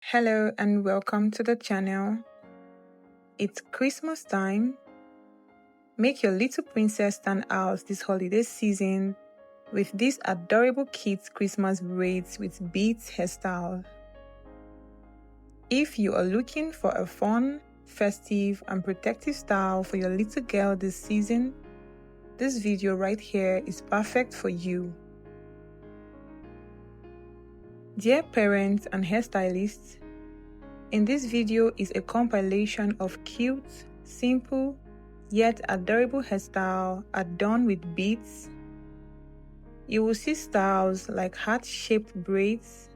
Hello and welcome to the channel. It's Christmas time. Make your little princess stand out this holiday season with these adorable Kids Christmas braids with Beads Hairstyle. If you are looking for a fun, festive and protective style for your little girl this season, this video right here is perfect for you. Dear parents and hairstylists, in this video is a compilation of cute, simple, yet adorable hairstyle adorned with beads. You will see styles like heart-shaped braids,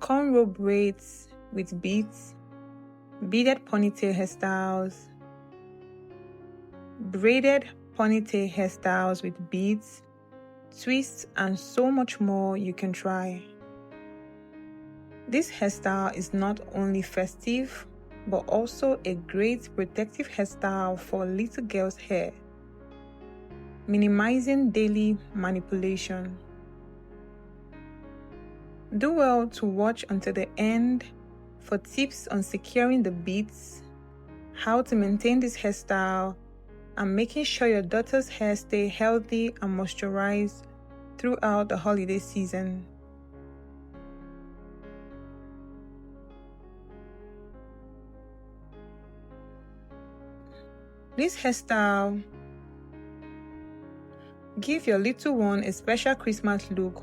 cornrow braids with beads, beaded ponytail hairstyles, braided ponytail hairstyles with beads, twists, and so much more you can try. This hairstyle is not only festive, but also a great protective hairstyle for little girl's hair, minimizing daily manipulation. Do well to watch until the end for tips on securing the beads, how to maintain this hairstyle, and making sure your daughter's hair stay healthy and moisturized throughout the holiday season. This hairstyle give your little one a special Christmas look.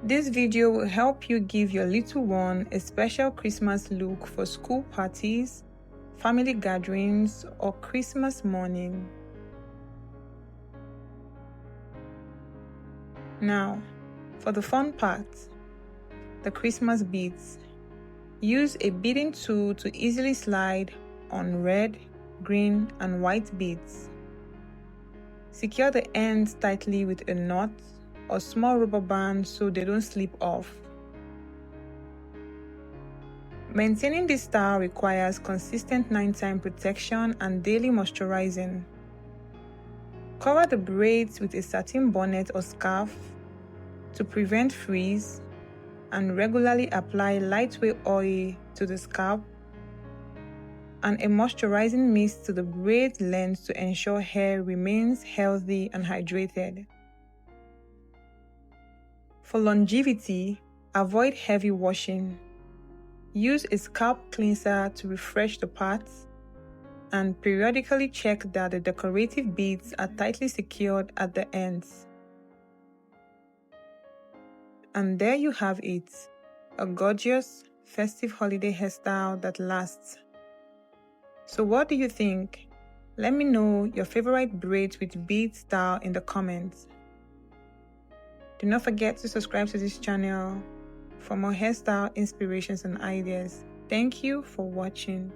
This video will help you give your little one a special Christmas look for school parties, family gatherings, or Christmas morning. Now, for the fun part, the Christmas beads. Use a beading tool to easily slide on red, green, and white beads. Secure the ends tightly with a knot or small rubber band so they don't slip off. Maintaining this style requires consistent nighttime protection and daily moisturizing. Cover the braids with a satin bonnet or scarf to prevent frizz, and regularly apply lightweight oil to the scalp and a moisturizing mist to the braid length to ensure hair remains healthy and hydrated. For longevity, avoid heavy washing. Use a scalp cleanser to refresh the parts, and periodically check that the decorative beads are tightly secured at the ends. And there you have it, a gorgeous, festive holiday hairstyle that lasts. So what do you think? Let me know your favorite braids with bead style in the comments. Do not forget to subscribe to this channel for more hairstyle inspirations and ideas. Thank you for watching.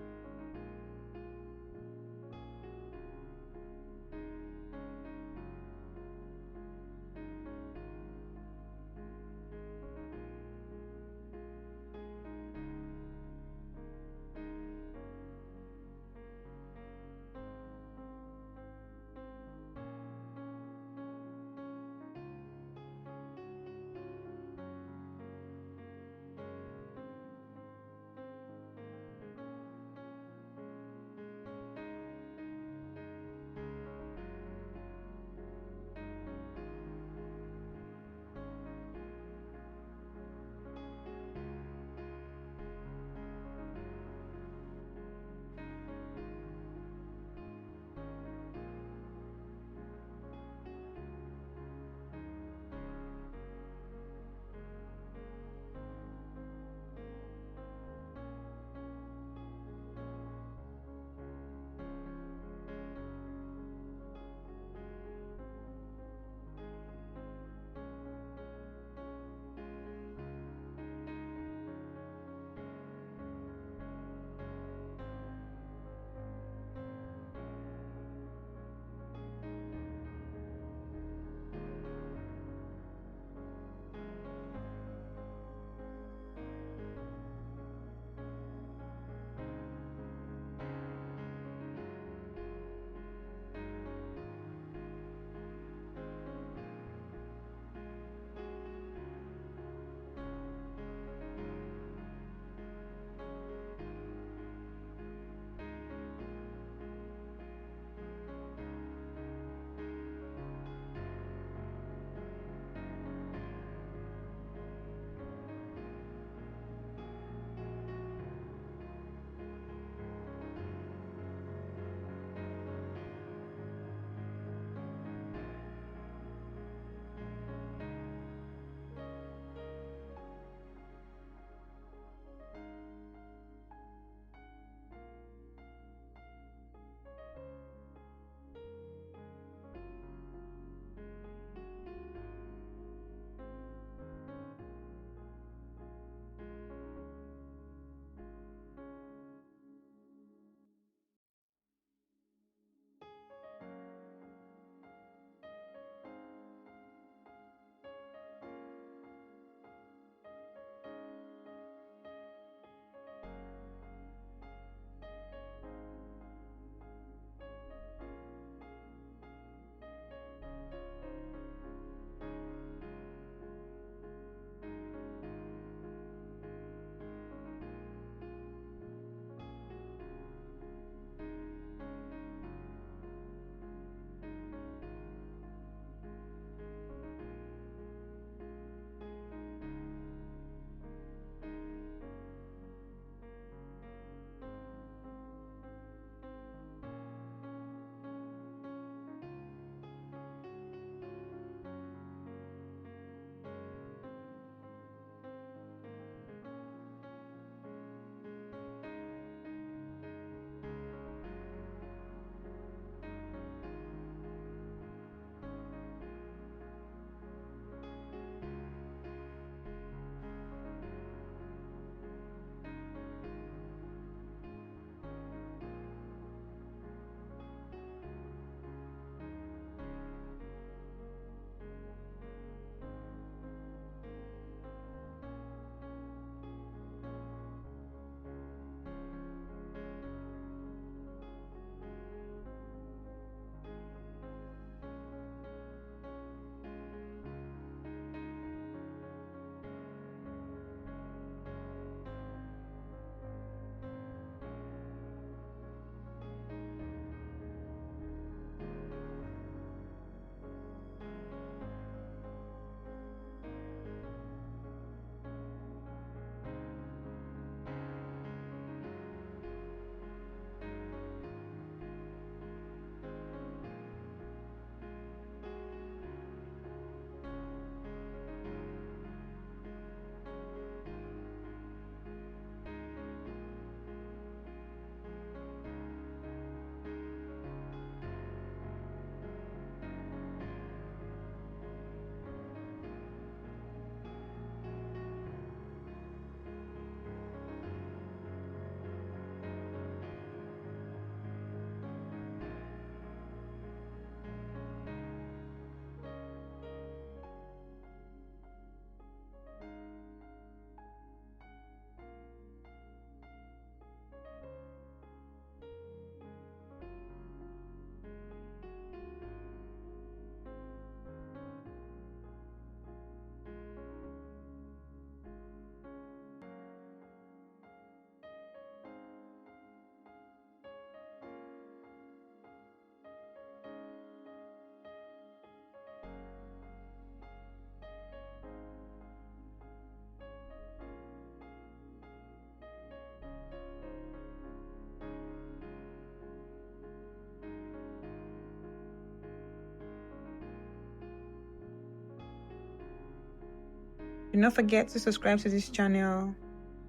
Do not forget to subscribe to this channel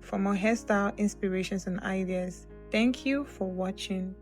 for more hairstyle inspirations and ideas. Thank you for watching.